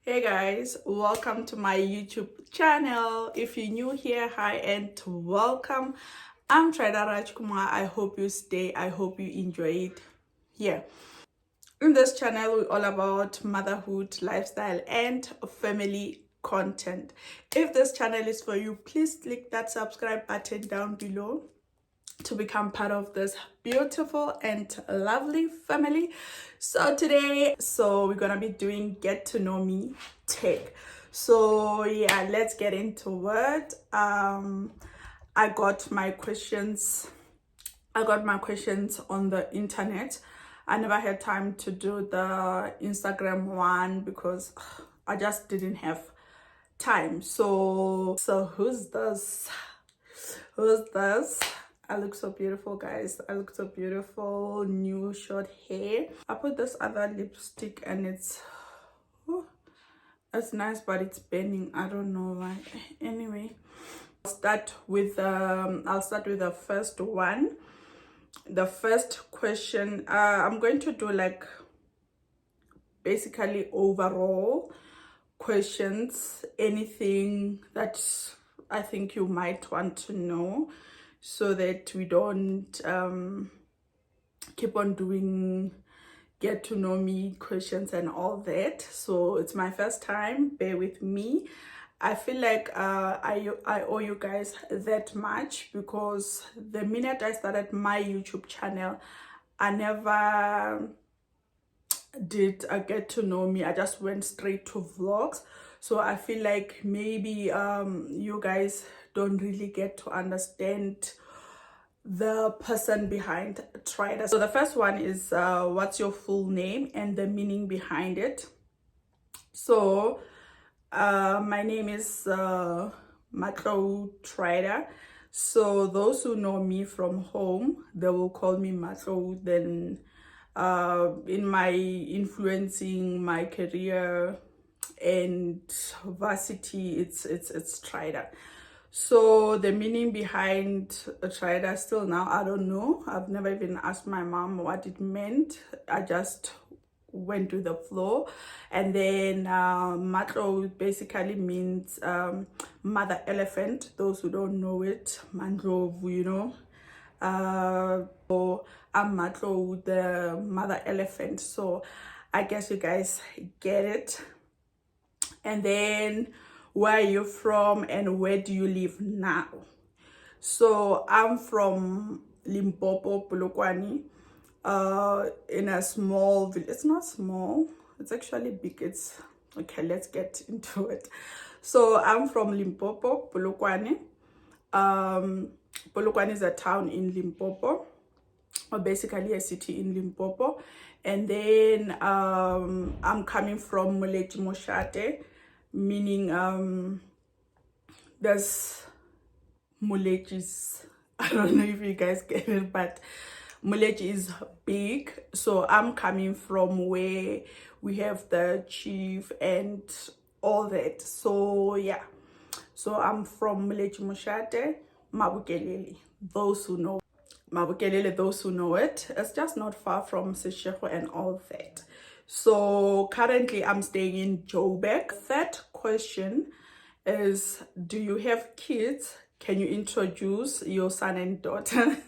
Hey guys, welcome to my YouTube channel. If you're new here, hi and welcome. I'm Trida Rajkumar. I hope you stay. I hope you enjoy it here. In this channel, we're all about motherhood, lifestyle, and family content. If this channel is for you, please click that subscribe button down below to become part of this beautiful and lovely family. So today, we're gonna be doing get to know me tech. So yeah, let's get into it. I got my questions on the internet. I never had time to do the Instagram one because I just didn't have time. So who's this? I look so beautiful, guys. I look so beautiful. New short hair. I put this other lipstick and it's nice, but it's burning. I don't know why. Anyway, I'll start with the first one. The first question, I'm going to do like basically overall questions, anything that I think you might want to know, so that we don't keep on doing get to know me questions and all that. So it's my first time, bear with me. I feel like I owe you guys that much because the minute I started my YouTube channel, I never did a get to know me. I just went straight to vlogs. So I feel like maybe you guys don't really get to understand the person behind Trida. So the first one is what's your full name and the meaning behind it. So my name is Matlo Trida. So those who know me from home, they will call me Matlo. Then in my influencing my career and varsity, it's Trida. So the meaning behind Trida, still now I don't know. I've never even asked my mom what it meant. I just went with the flow. And then Matlo basically means mother elephant. Those who don't know it, Mandlovu, you know. So I'm Matlo, the mother elephant. So I guess you guys get it. And then where are you from and where do you live now? So I'm from Limpopo, Polokwane, in a small village. It's not small, it's actually big. It's okay, let's get into it. So I'm from Limpopo, Polokwane. Polokwane is a town in Limpopo, or basically a city in Limpopo. And then I'm coming from Moleji Moshate, meaning there's Mulejis. I don't know if you guys get it, but Muleji is big. So I'm coming from where we have the chief and all that. So yeah, so I'm from Moleji Moshate, Mabukelele. Those who know Mabukelele, those who know it, it's just not far from Seshego and all that. So currently I'm staying in Joburg. Third question is, do you have kids? Can you introduce your son and daughter?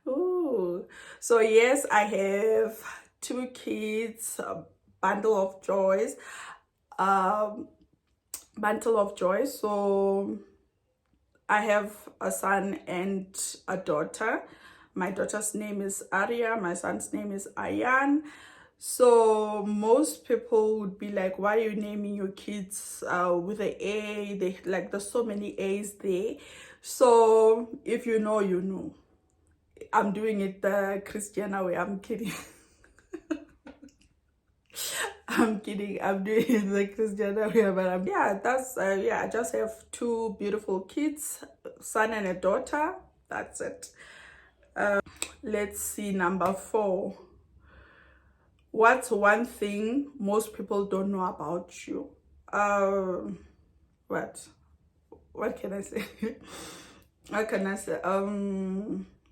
Ooh. So yes, I have 2 kids, a bundle of joys. Bundle of joy. So I have a son and a daughter. My daughter's name is Aria. My son's name is Ayan. So most people would be like, why are you naming your kids with an A? There's so many A's there. So if you know, you know. I'm doing it the Christiana way. I'm kidding. I'm kidding. I'm doing it the Christiana way, but I just have 2 beautiful kids, son and a daughter. That's it. Let's see, number 4. What's one thing most people don't know about you? What can I say? What can I say?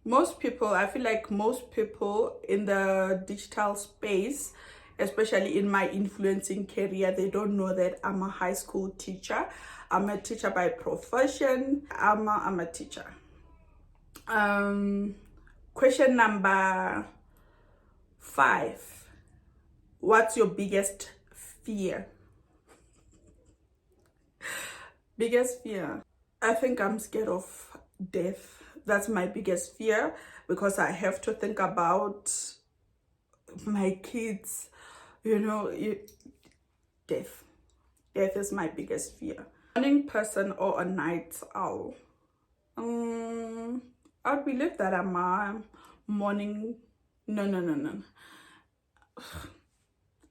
Most people, I feel like most people in the digital space, especially in my influencing career. They don't know that I'm a high school teacher. I'm a teacher by profession. I'm a teacher. Question number 5. What's your biggest fear? Biggest fear. I think I'm scared of death. That's my biggest fear, because I have to think about my kids, death. Death is my biggest fear. Morning person or a night owl? I believe that I'm a morning. No.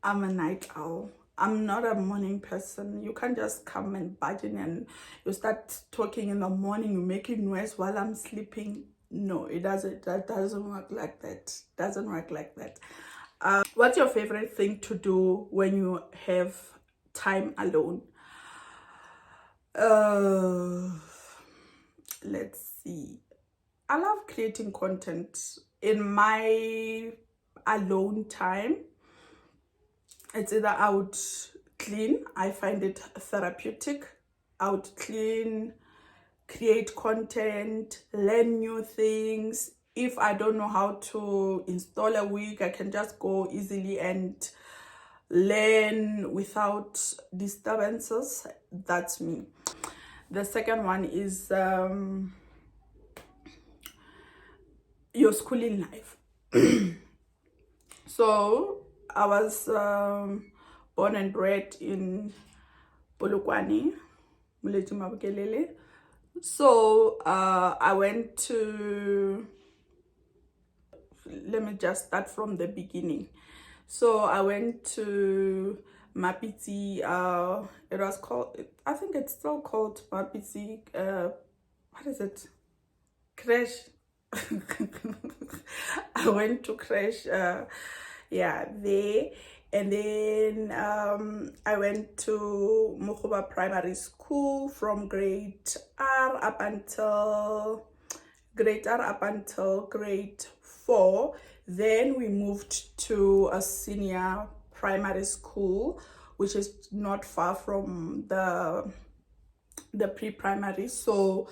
I'm a night owl. I'm not a morning person. You can't just come and barge in and you start talking in the morning, you're making noise while I'm sleeping. No, it doesn't. That doesn't work like that. Doesn't work like that. What's your favorite thing to do when you have time alone? Let's see. I love creating content in my alone time. It's either I would clean. I find it therapeutic. I would clean, create content, learn new things. If I don't know how to install a wig, I can just go easily and learn without disturbances. That's me. The second one is your schooling life. So I was born and bred in Polokwane, Muleti Mabukelele. So I went to, let me just start from the beginning. So I went to Mapiti, it was called, I think it's still called Mapiti, what is it? Crash. I went to crash, there. And then I went to Mukhuba Primary School from grade R up until grade 4. Then we moved to a senior primary school, which is not far from the pre-primary. So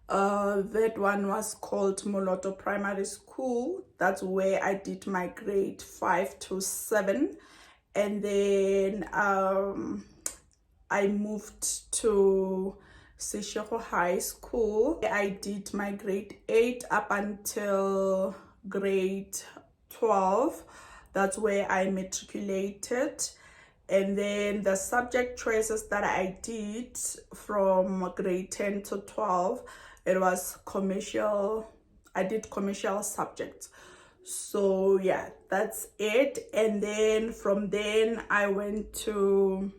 that one was called Moloto Primary School. That's where I did my grade 5 to 7. And then I moved to Seshego High School. I did my grade 8 up until grade 12. That's where I matriculated. And then the subject choices that I did from grade 10 to 12, it was commercial. I did commercial subjects. So yeah, that's it. And then from then I went to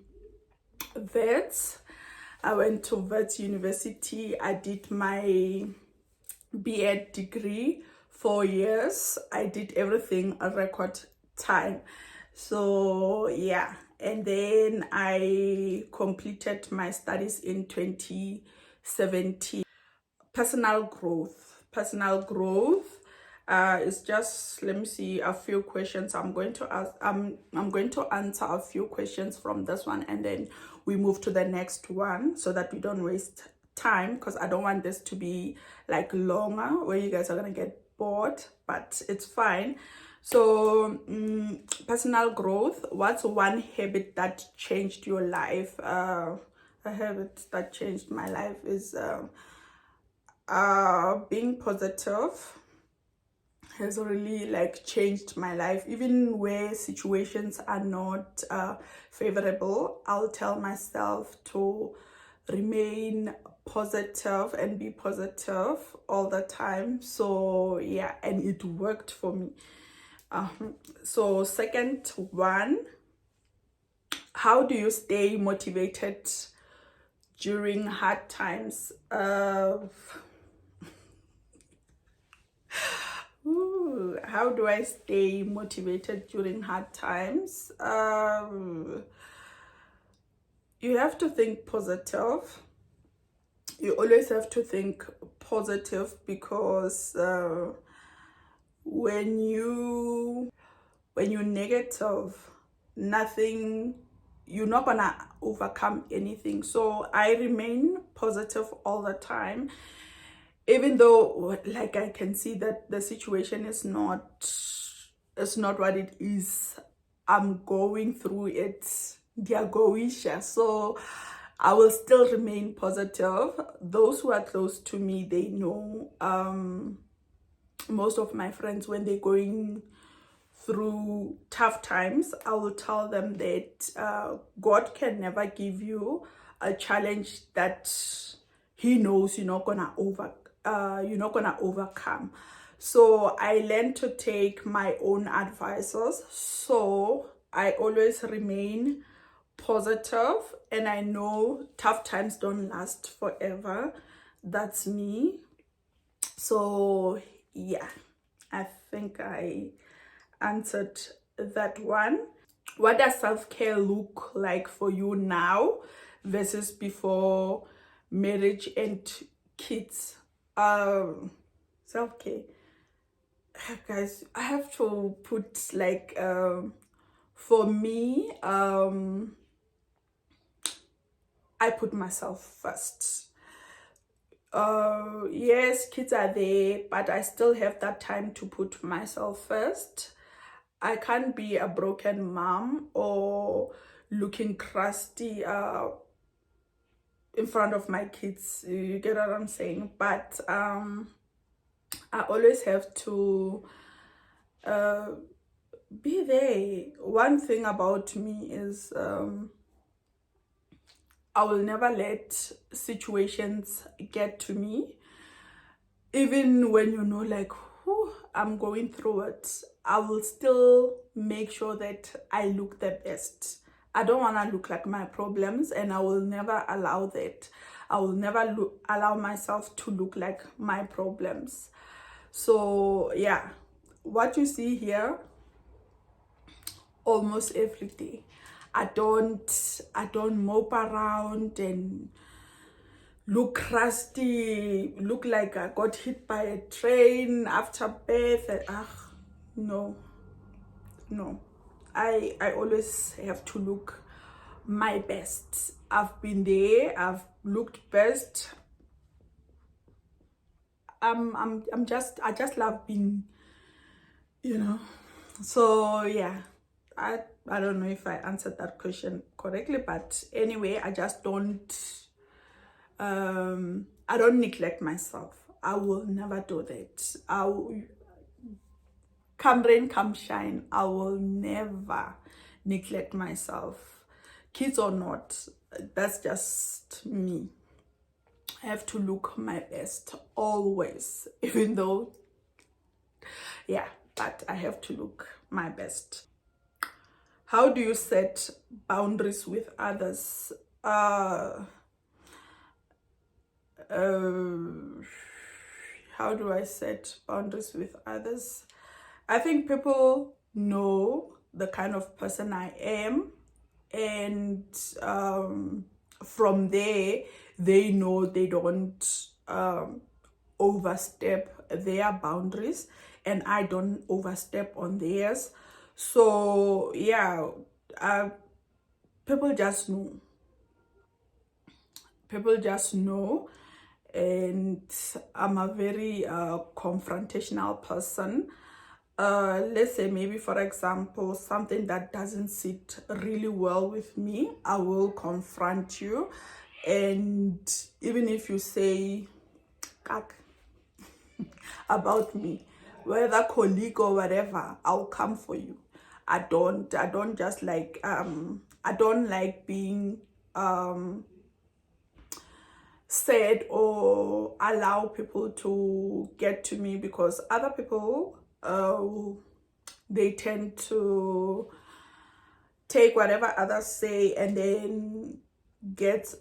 Wits. I went to Wits University. I did my B.Ed degree, 4 years. I did everything a record time. So yeah, and then I completed my studies in 2017. Personal growth is just, let me see, a few questions I'm going to ask. I'm going to answer a few questions from this one, and then we move to the next one so that we don't waste time, because I don't want this to be like longer where you guys are gonna get bored, but it's fine. So personal growth. What's one habit that changed your life? A habit that changed my life is being positive. Has really like changed my life. Even where situations are not favorable, I'll tell myself to remain positive and be positive all the time. So yeah, and it worked for me. So second one, how do you stay motivated during hard times? How do I stay motivated during hard times? You have to think positive. You always have to think positive, because when you're negative, nothing, you're not gonna overcome anything. So I remain positive all the time, even though like I can see that the situation is not what it is. I'm going through it, Diagoisha. So I will still remain positive. Those who are close to me, they know. Most of my friends, when they're going through tough times, I will tell them that God can never give you a challenge that He knows you're not gonna overcome. So I learned to take my own advices. So I always remain positive, and I know tough times don't last forever. That's me. So yeah, I think I answered that one. What does self-care look like for you now versus before marriage and kids? Self-care, guys, I have to put like for me, I put myself first. Yes, kids are there, but I still have that time to put myself first. I can't be a broken mom or looking crusty in front of my kids. You get what I'm saying? But I always have to be there. One thing about me is I will never let situations get to me. Even when you know, like, whew, I'm going through it, I will still make sure that I look the best. I don't want to look like my problems, and I will never allow that. I will never allow myself to look like my problems. So yeah, what you see here, almost every day, I don't mope around and look crusty, look like I got hit by a train after birth. No, no. I always have to look my best. I've been there, I've looked best. I just love being, you know. So yeah, I don't know if I answered that question correctly, but anyway, I just don't I don't neglect myself. I will never do that. Come rain, come shine, I will never neglect myself. Kids or not, that's just me. I have to look my best always, even though, yeah, but I have to look my best. How do you set boundaries with others? How do I set boundaries with others? I think people know the kind of person I am, and from there they know they don't overstep their boundaries, and I don't overstep on theirs. So yeah, people just know. And I'm a very confrontational person. Let's say maybe, for example, something that doesn't sit really well with me, I will confront you. And even if you say kak about me, whether colleague or whatever, I'll come for you. I don't just like I don't like being said or allow people to get to me, because other people they tend to take whatever others say and then get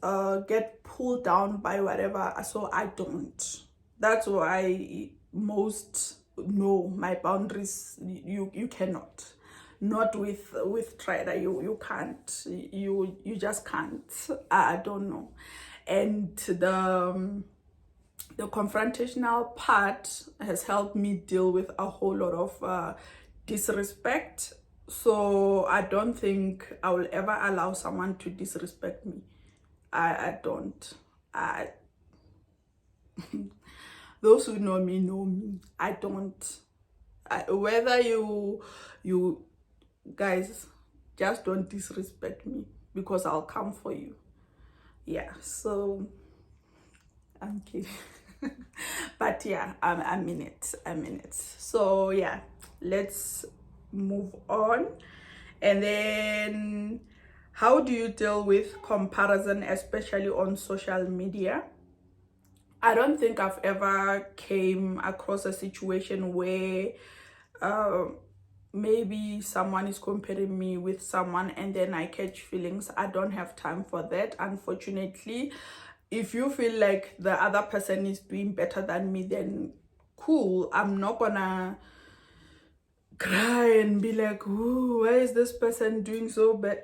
pulled down by whatever. So I don't. That's why most know my boundaries. You cannot, not with Trader. You can't. You just can't. I don't know. And the confrontational part has helped me deal with a whole lot of disrespect So I don't think I will ever allow someone to disrespect me. I don't. I Those who know me know me. I don't. Whether you guys, just don't disrespect me, because I'll come for you. Yeah, so I'm kidding. But yeah, I'm in it. I'm in it. So yeah, let's move on. And then, how do you deal with comparison, especially on social media? I don't think I've ever came across a situation where uh, maybe someone is comparing me with someone and then I catch feelings. I don't have time for that, unfortunately. If you feel like the other person is doing better than me, then cool. I'm not gonna cry and be like, ooh, why is this person doing so bad?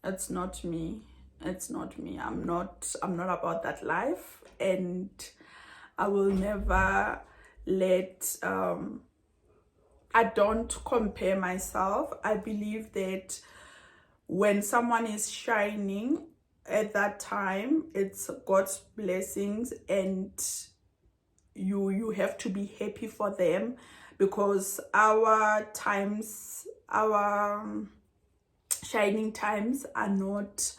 It's not me. It's not me. I'm not about that life, and I will never let I don't compare myself. I believe that when someone is shining at that time, it's God's blessings, and you have to be happy for them, because our times, our shining times are not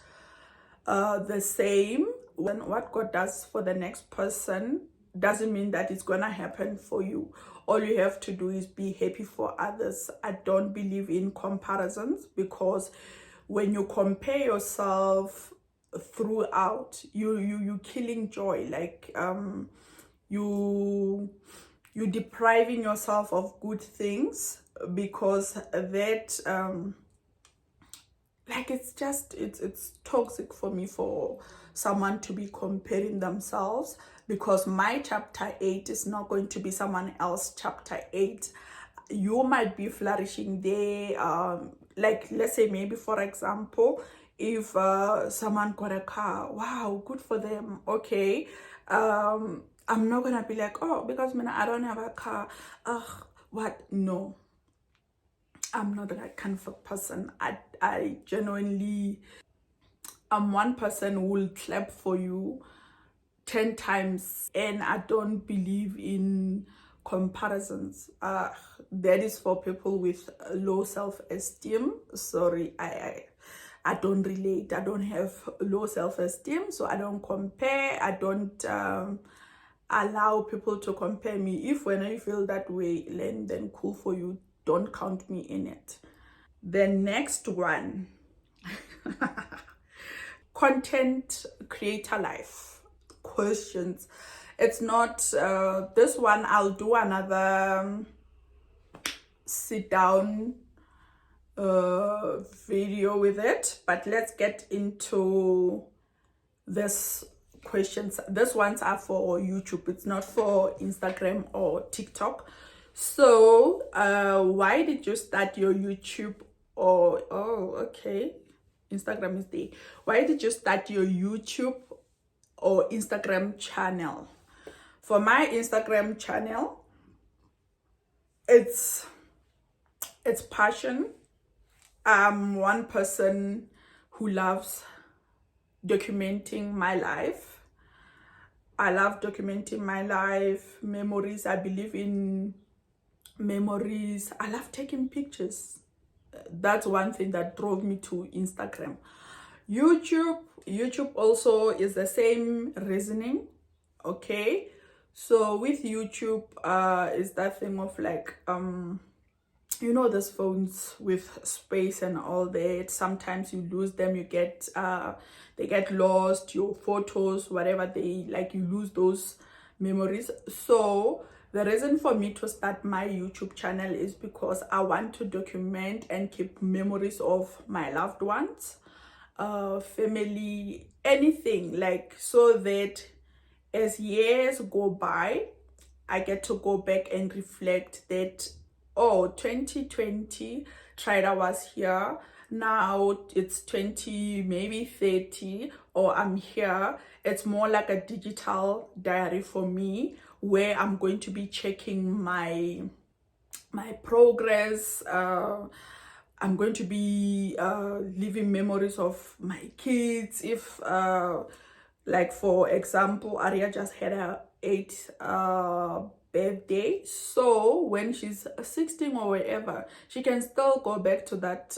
the same. When what God does for the next person doesn't mean that it's gonna happen for you. All you have to do is be happy for others. I don't believe in comparisons, because when you compare yourself throughout, you killing joy. Like you depriving yourself of good things, because that like it's toxic for me for someone to be comparing themselves, because my chapter 8 is not going to be someone else chapter 8. You might be flourishing there, like let's say, maybe for example, if someone got a car, wow, good for them, okay. I'm not gonna be like, oh, because I don't have a car, ugh, what? No, I'm not that kind of a person. I genuinely, I'm one person who will clap for you 10 times, and I don't believe in comparisons. That is for people with low self-esteem. Sorry, I don't relate. I don't have low self-esteem, so I don't compare. I don't allow people to compare me. If when I feel that way, then cool for you. Don't count me in it. The next one, content creator life questions. It's not this one. I'll do another sit down video with it, but let's get into this questions. This ones are for YouTube, it's not for Instagram or TikTok. So why did you start your YouTube? Or oh, okay, Instagram is there. Why did you start your YouTube or Instagram channel? For my Instagram channel, it's passion. I'm one person who loves documenting my life. I love documenting my life, memories. I believe in memories. I love taking pictures. That's one thing that drove me to Instagram. YouTube also is the same reasoning. Okay, so with YouTube is that thing of like you know, those phones with space and all that, sometimes you lose them, you get they get lost, your photos, whatever, they like, you lose those memories. So the reason for me to start my YouTube channel is because I want to document and keep memories of my loved ones, family, anything, like, so that as years go by, I get to go back and reflect that, oh, 2020, Trida was here. Now it's 20, maybe 30, or I'm here. It's more like a digital diary for me, where I'm going to be checking my my progress. I'm going to be leaving memories of my kids. If like for example, Aria just had her 8th birthday, so when she's 16 or wherever, she can still go back to that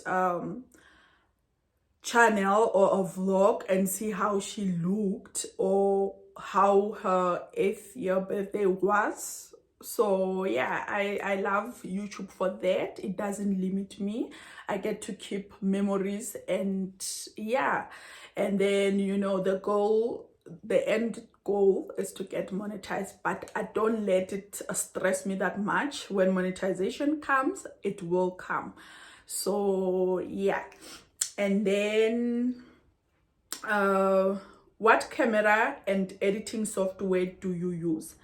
channel or a vlog and see how she looked or how her 8th year birthday was. So yeah, I love YouTube for that. It doesn't limit me. I get to keep memories, and yeah, and then you know the end goal is to get monetized, but I don't let it stress me that much. When monetization comes, it will come. So yeah. And then what camera and editing software do you use?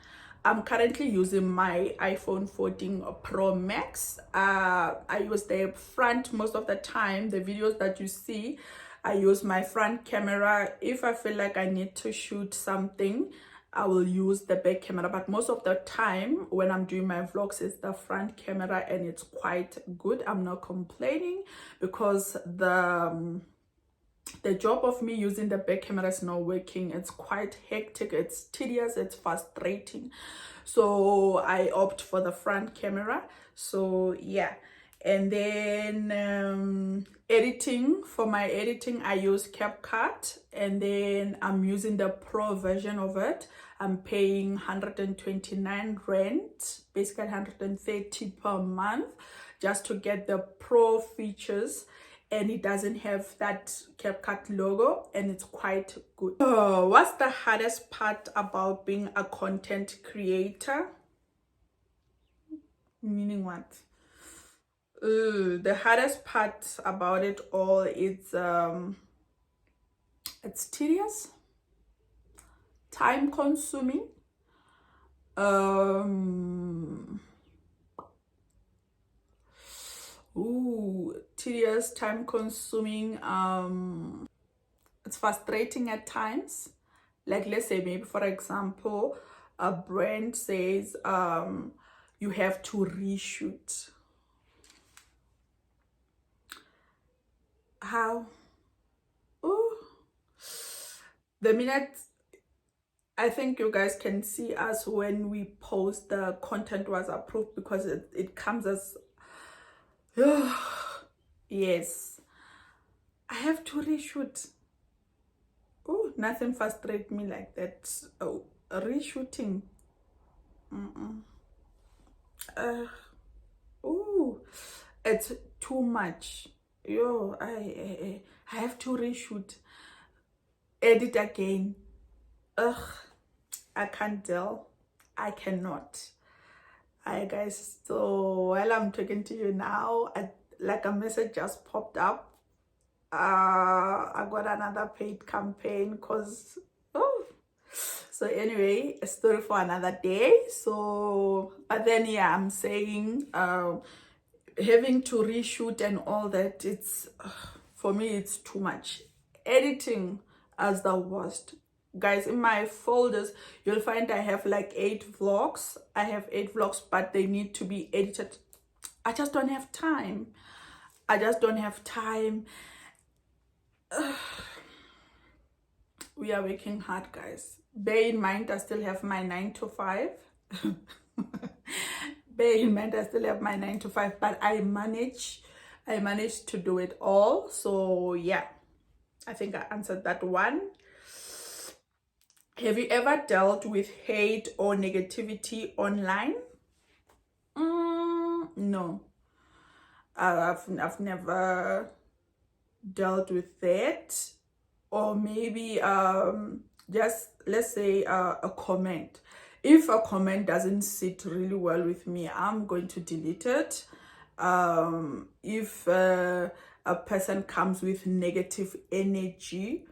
I'm currently using my iPhone 14 Pro Max. I use the front most of the time. The videos that you see, I use my front camera. If I feel like I need to shoot something, I will use the back camera, but most of the time when I'm doing my vlogs, it's the front camera, and it's quite good. I'm not complaining, because the job of me using the back camera is not working. It's quite hectic, it's tedious, it's frustrating, so I opt for the front camera. So yeah. And then editing, for my editing I use CapCut, and then I'm using the pro version of it. I'm paying 129 rand, basically 130 per month, just to get the pro features, and it doesn't have that CapCut logo, and it's quite good. What's the hardest part about being a content creator? Meaning what? The hardest part about it all is it's tedious, time consuming, tedious, time consuming, it's frustrating at times. Like, let's say maybe for example, a brand says you have to reshoot. How? Ooh. The minute, I think you guys can see us when we post the content was approved, because it comes as yes, I have to reshoot. Oh, nothing frustrates me like that. Oh, reshooting. Oh, it's too much. Yo, I have to reshoot, edit again. Ugh, I can't deal. I cannot. Hi guys, so while I'm talking to you now, like a message just popped up. I got another paid campaign, because so anyway, a story for another day. So but then yeah, I'm saying having to reshoot and all that, it's for me it's too much. Editing as the worst. Guys, in my folders you'll find I have like 8 vlogs. I have 8 vlogs, but they need to be edited. I just don't have time. I just don't have time. We are working hard, guys. Bear in mind I still have my 9 to 5. Bear in mind I still have my 9 to 5, but I managed to do it all. So yeah, I think I answered that one. Have you ever dealt with hate or negativity online? No, I've never dealt with that. Or maybe just let's say a comment. If a comment doesn't sit really well with me, I'm going to delete it. If a person comes with negative energy,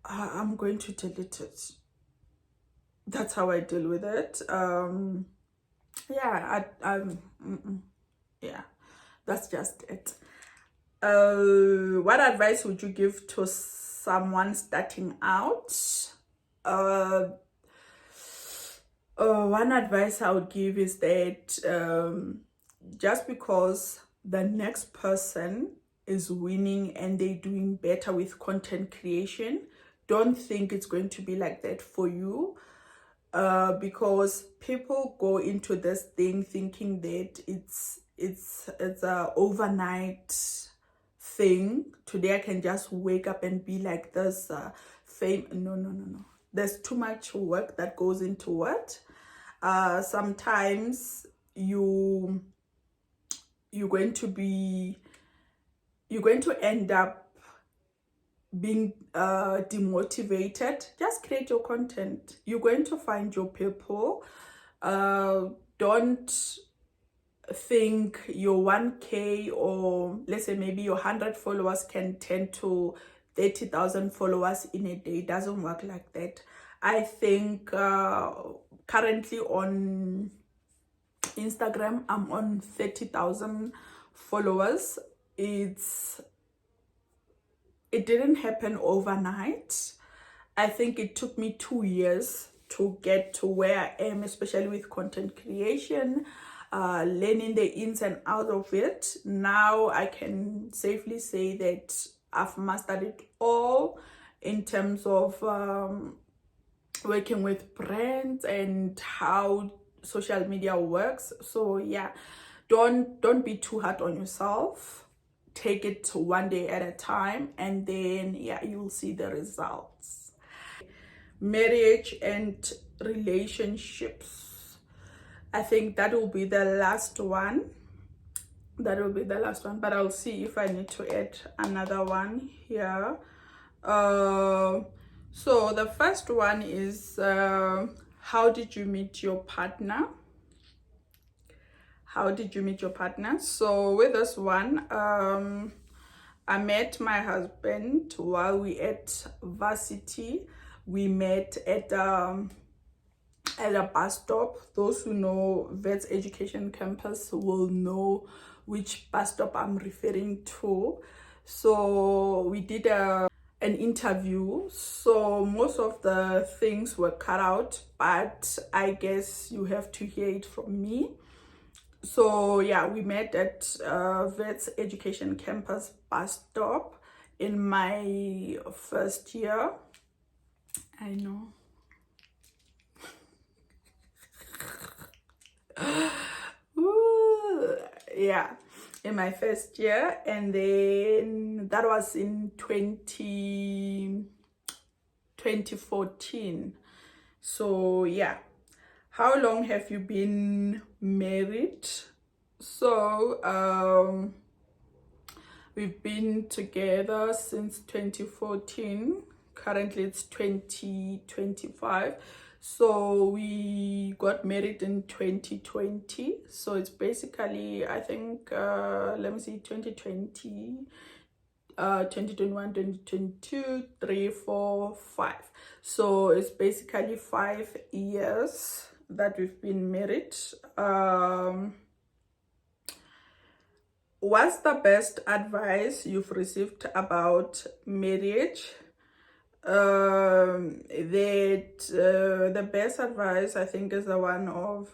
I'm going to delete it. That's how I deal with it. Yeah, yeah, that's just it. What advice would you give to someone starting out? One advice I would give is that just because the next person is winning and they're doing better with content creation, don't think it's going to be like that for you. Because people go into this thing thinking that it's a overnight thing. Today I can just wake up and be like this fame. No. There's too much work that goes into it. Sometimes you're going to end up being demotivated. Just create your content. You're going to find your people. Don't think your 1K, or let's say maybe your 100 followers can turn to 30,000 followers in a day. It doesn't work like that. I think currently on Instagram I'm on 30,000 followers. It didn't happen overnight. I think it took me 2 years to get to where I am, especially with content creation, learning the ins and outs of it. Now I can safely say that I've mastered it all in terms of working with brands and how social media works. So yeah, don't be too hard on yourself. Take it one day at a time, and then yeah, you'll see the results. Marriage and relationships, I think that will be the last one. But I'll see if I need to add another one here. So the first one is how did you meet your partner? How did you meet your partner? So with this one, I met my husband while we at varsity. We met at a bus stop. Those who know Wits Education Campus will know which bus stop I'm referring to. So we did an interview. So most of the things were cut out, but I guess you have to hear it from me. So yeah, we met at Wits Education Campus bus stop in my first year. I know. Ooh, yeah, in my first year, and then that was in 2014. So yeah. How long have you been married? So we've been together since 2014. Currently it's 2025. So we got married in 2020. So it's basically, I think, let me see, 2020, 2021, 2022, 3, 4, 5. So it's basically 5 years that we've been married. What's the best advice you've received about marriage? The best advice, I think, is the one of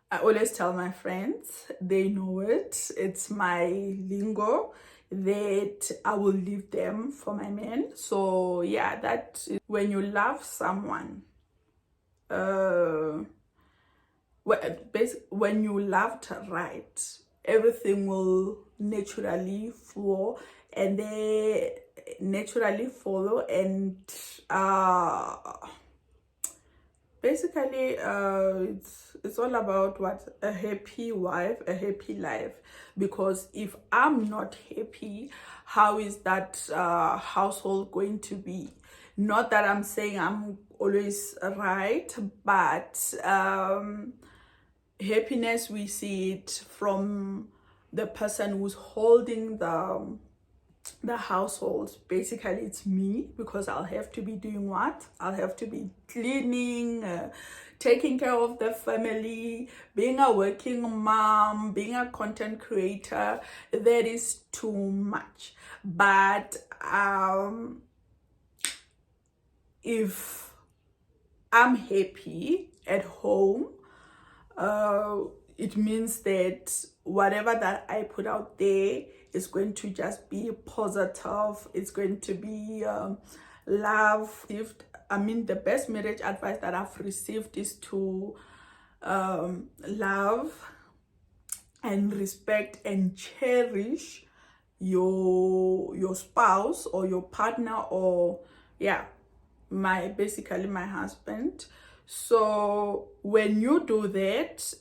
I always tell my friends, they know it, it's my lingo, that I will leave them for my man. So yeah, that is when you love someone, when you loved right, everything will naturally flow, and they naturally follow, and basically it's all about what a happy wife, a happy life. Because if I'm not happy, how is that household going to be? Not that I'm saying I'm always right, but happiness, we see it from the person who's holding the household. Basically it's me, because I'll have to be doing what? I'll have to be cleaning, taking care of the family, being a working mom, being a content creator. That is too much. But if I'm happy at home, it means that whatever that I put out there is going to just be positive. It's going to be love. I mean, the best marriage advice that I've received is to love and respect and cherish your spouse or your partner, or yeah, basically my husband. So when you do that,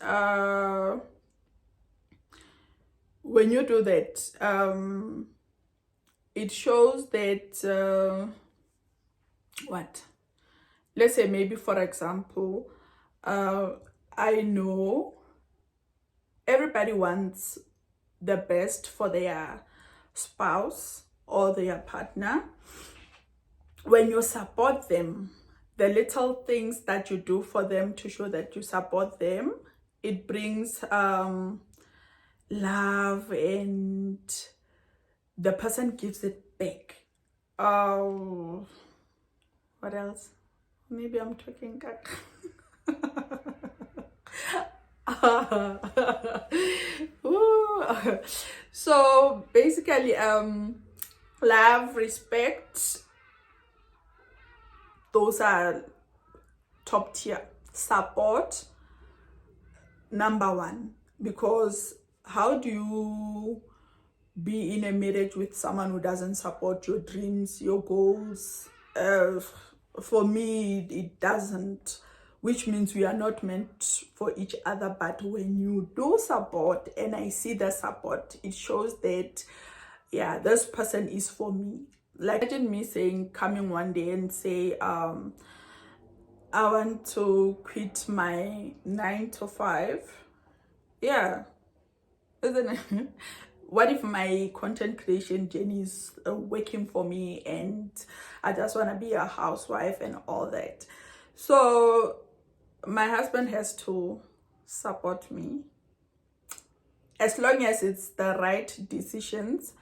it shows that what, let's say maybe for example, I know everybody wants the best for their spouse or their partner. When you support them, the little things that you do for them to show that you support them, it brings love, and the person gives it back. What else? Maybe I'm talking cack. So basically, love, respect, those are top tier. Support, number one, because how do you be in a marriage with someone who doesn't support your dreams, your goals? For me, it doesn't, which means we are not meant for each other. But when you do support and I see the support, it shows that, yeah, this person is for me. Like, imagine me saying, coming one day and say, I want to quit my 9 to 5. Yeah, isn't it? What if my content creation journey is working for me and I just want to be a housewife and all that? So my husband has to support me, as long as it's the right decisions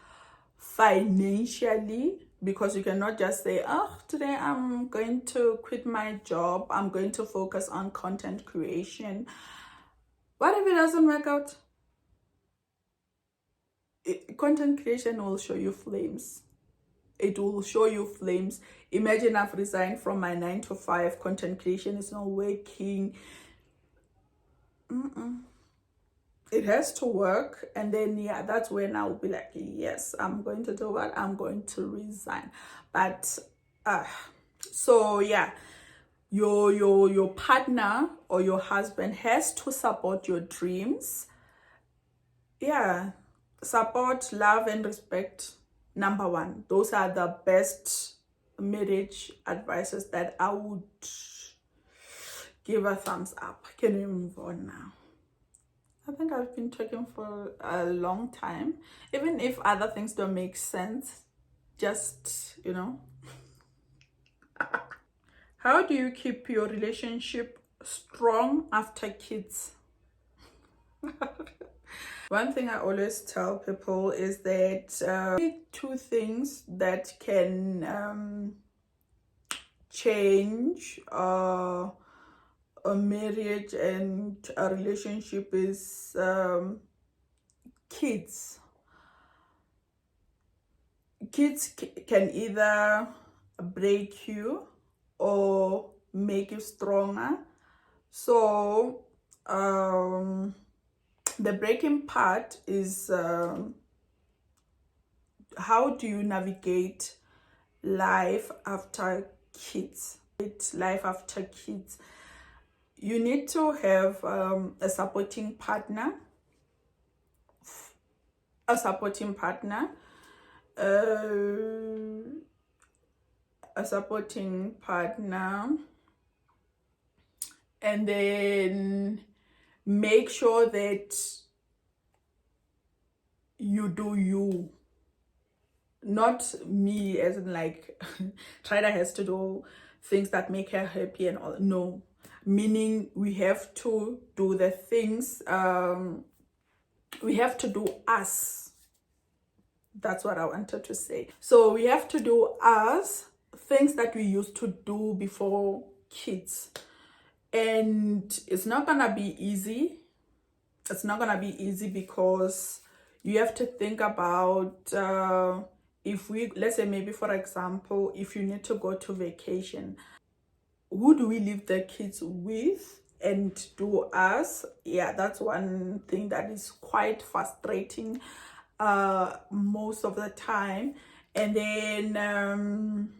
financially, because you cannot just say, oh, today I'm going to quit my job, I'm going to focus on content creation. What if it doesn't work out? Content creation will show you flames. It will show you flames. Imagine I've resigned from my 9 to 5, content creation is not working. It has to work, and then yeah, that's when I'll be like, yes, I'm going to do what, I'm going to resign. But so yeah, your partner or your husband has to support your dreams. Yeah, support, love, and respect, number one. Those are the best marriage advices that I would give a thumbs up. Can we move on now? I think I've been talking for a long time, even if other things don't make sense. Just, how do you keep your relationship strong after kids? One thing I always tell people is that two things that can change a marriage and a relationship is kids. Kids can either break you or make you stronger. So the breaking part is how do you navigate life after kids? You need to have a supporting partner. And then make sure that you do you, not me as in like Trida has to do things that make her happy and all. No, meaning we have to do the things, we have to do us. That's what I wanted to say. So we have to do us, things that we used to do before kids. and it's not gonna be easy. It's not gonna be easy because you have to think about if we, let's say maybe for example, if you need to go to vacation, who do we leave the kids with? And do us? Yeah, that's one thing that is quite frustrating most of the time. And then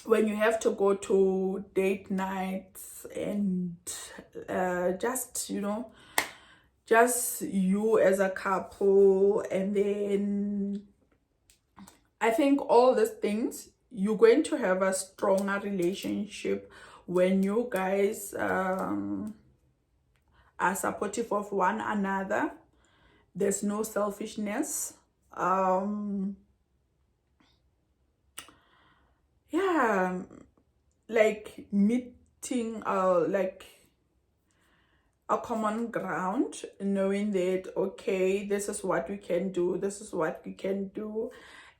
when you have to go to date nights and just, you know, just you as a couple, and then I think all these things, you're going to have a stronger relationship when you guys are supportive of one another. There's no selfishness. Yeah, like meeting like a common ground, knowing that okay, this is what we can do, this is what we can do,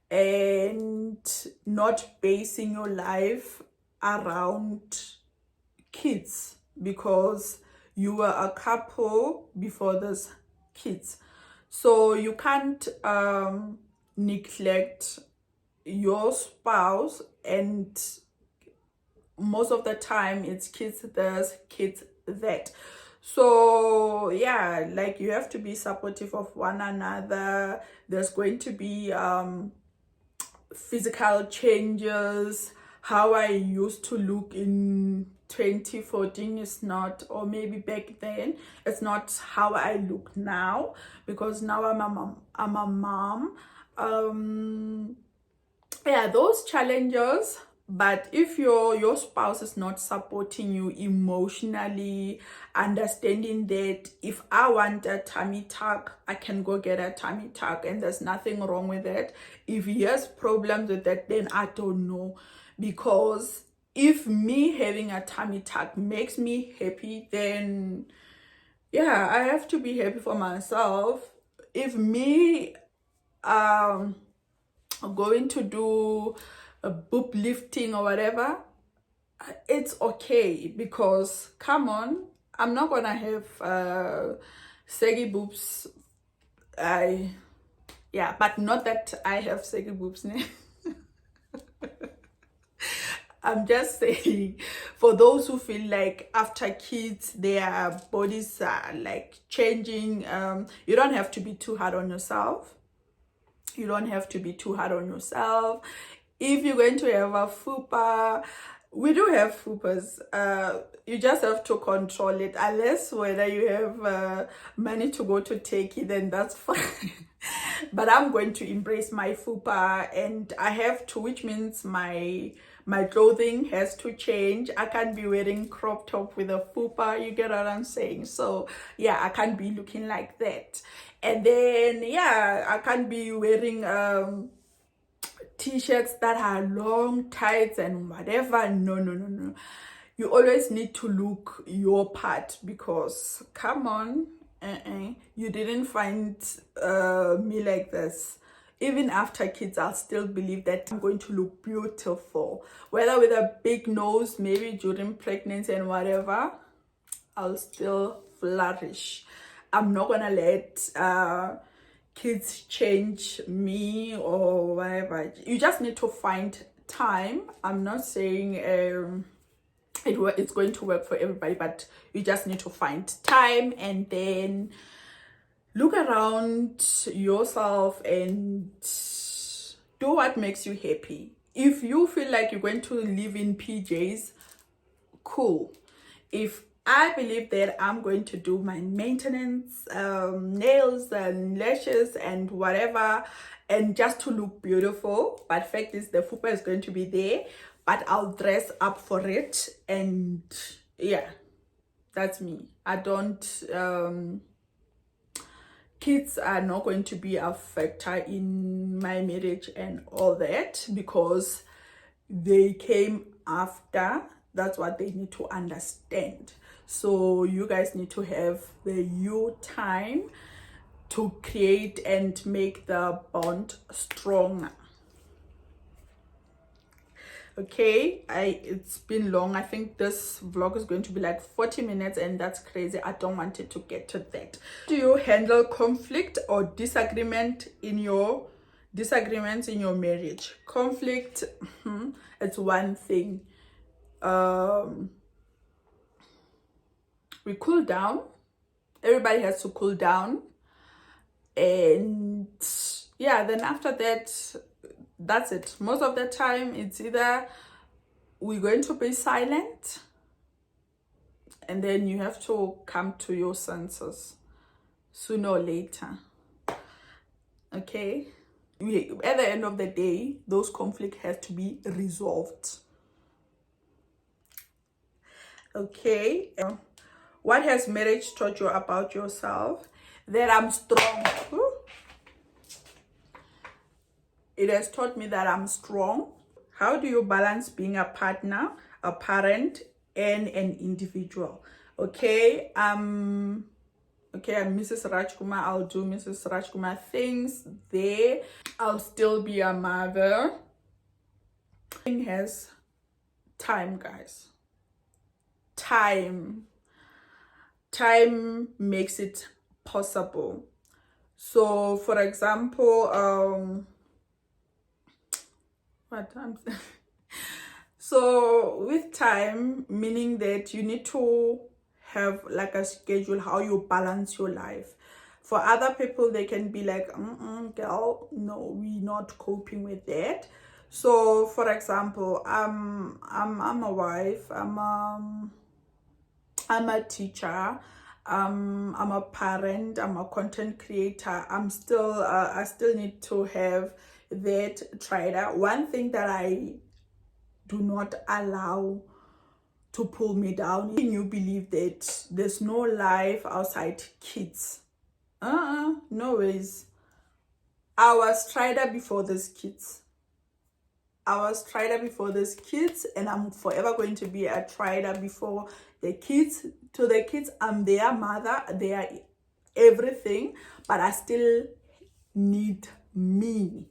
and not basing your life around kids because you were a couple before those kids. So you can't neglect your spouse, and most of the time it's kids this, kids that. So yeah, like you have to be supportive of one another. There's going to be physical changes. How I used to look in 2014 is not, or maybe back then, it's not how I look now, because now I'm a mom. Yeah, those challenges. But if your spouse is not supporting you emotionally, understanding that if I want a tummy tuck, I can go get a tummy tuck and there's nothing wrong with it. If he has problems with that, then I don't know. Because if me having a tummy tuck makes me happy, then yeah, I have to be happy for myself. If me going to do a boob lifting or whatever, it's okay, because come on, I'm not gonna have saggy boobs. Yeah, but not that I have saggy boobs. I'm just saying, for those who feel like after kids their bodies are like changing, you don't have to be too hard on yourself. You don't have to be too hard on yourself. If you're going to have a fupa, we do have fupas. You just have to control it. Unless whether you have money to go to Turkey, then that's fine. But I'm going to embrace my fupa, and I have to, which means my clothing has to change. I can't be wearing crop top with a fupa, you get what I'm saying? So yeah, I can't be looking like that. And then yeah, I can't be wearing t-shirts that are long, tights and whatever. No. You always need to look your part, because come on, you didn't find me like this. Even after kids, I'll still believe that I'm going to look beautiful, whether with a big nose, maybe during pregnancy and whatever. I'll still flourish. I'm not gonna let kids change me or whatever. You just need to find time. I'm not saying it's going to work for everybody, but you just need to find time, and then look around yourself and do what makes you happy. If you feel like you're going to live in PJs, cool. If I believe that I'm going to do my maintenance, nails and lashes and whatever, and just to look beautiful, but fact is the fupa is going to be there, but I'll dress up for it. And yeah, that's me. I don't kids are not going to be a factor in my marriage and all that, because they came after. That's what they need to understand. So you guys need to have the you time to create and make the bond stronger. Okay, it's been long. I think this vlog is going to be like 40 minutes, and that's crazy. I don't want it to get to that. Do you handle conflict or disagreements in your marriage? Conflict, it's one thing. We cool down. Everybody has to cool down, and yeah, then after that, that's it. Most of the time it's either we're going to be silent, and then you have to come to your senses sooner or later. Okay, at the end of the day, those conflicts have to be resolved. Okay, what has marriage taught you about yourself? That I'm strong. It has taught me that I'm strong. How do you balance being a partner, a parent, and an individual? Okay, I'm Mrs. Rajkumar. I'll do Mrs. Rajkumar things there. I'll still be a mother. Everything has time, guys. Time makes it possible. So for example, so with time, meaning that you need to have like a schedule how you balance your life. For other people, they can be like, girl, no, we're not coping with that. So for example, I'm a wife, I'm a teacher, I'm a parent, I'm a content creator. I'm still I still need to have that trader. One thing that I do not allow to pull me down. You believe that there's no life outside kids. No ways. I was trader before these kids. And I'm forever going to be a trader before the kids. To the kids, I'm their mother, they are everything, but I still need me.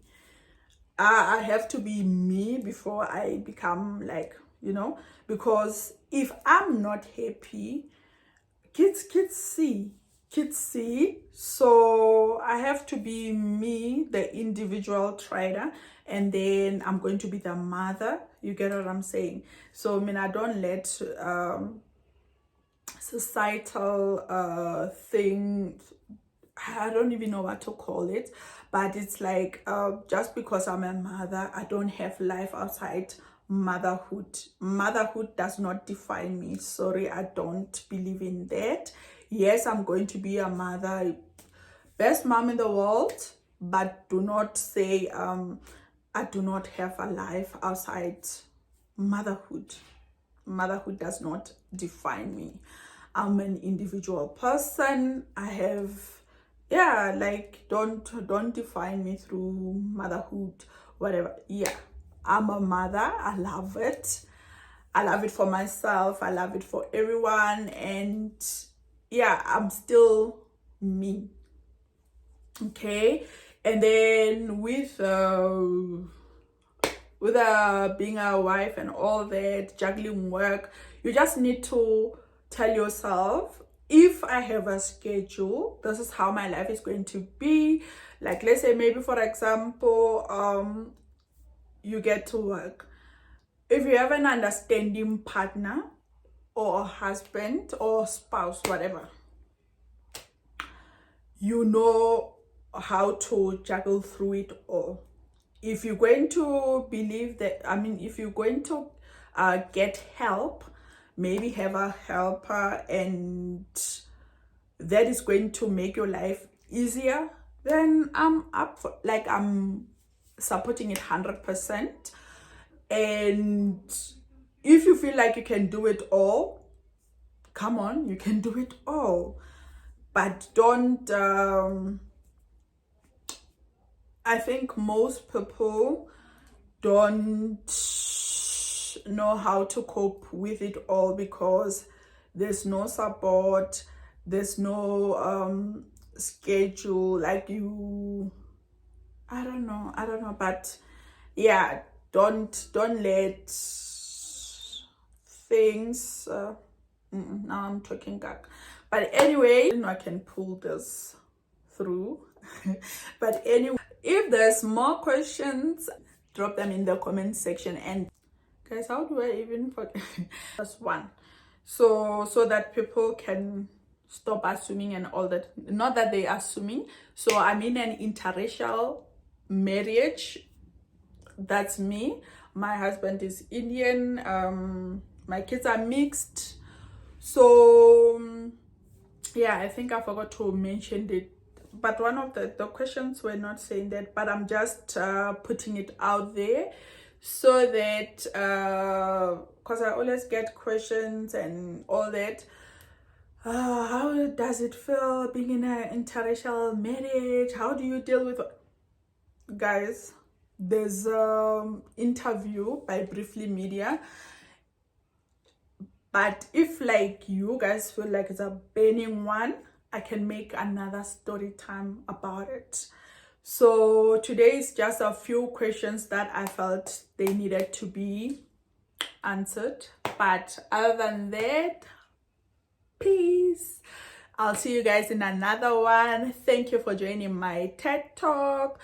I have to be me before I become like, because if I'm not happy, kids see. So I have to be me, the individual trader, and then I'm going to be the mother. You get what I'm saying? So I don't let societal things, I don't even know what to call it, but it's like just because I'm a mother, I don't have life outside motherhood. Motherhood does not define me. Sorry, I don't believe in that. Yes, I'm going to be a mother, best mom in the world, but do not say I do not have a life outside motherhood. Motherhood does not define me. I'm an individual person. I have, don't define me through motherhood, whatever. Yeah, I'm a mother. I love it. I love it for myself. I love it for everyone. And yeah, I'm still me. Okay. And then with being a wife and all that, juggling work, you just need to tell yourself, if I have a schedule, this is how my life is going to be. Like, let's say maybe for example, you get to work. If you have an understanding partner or a husband or spouse, whatever, you know how to juggle through it all. If you're going to believe that, if you're going to get help, maybe have a helper, and that is going to make your life easier, then I'm up for, I'm supporting it 100%. And if you feel like you can do it all, come on, you can do it all. But don't I think most people don't know how to cope with it all, because there's no support, there's no schedule. Like, I don't know, but yeah, don't let things now I'm talking gag. But anyway, I can pull this through. But anyway, if there's more questions, drop them in the comment section. And guys, how do I even forget? That's one, so that people can stop assuming and all that. Not that they are assuming. So I'm in an interracial marriage. That's me. My husband is Indian. My kids are mixed. So yeah, I think I forgot to mention it, but one of the questions were not saying that, but I'm just putting it out there so that because I always get questions and all that. How does it feel being in an interracial marriage? How do you deal with guys? There's interview by Briefly Media, but if like you guys feel like it's a burning one, I can make another story time about it. So today is just a few questions that I felt they needed to be answered. But other than that, peace. I'll see you guys in another one. Thank you for joining my TED Talk.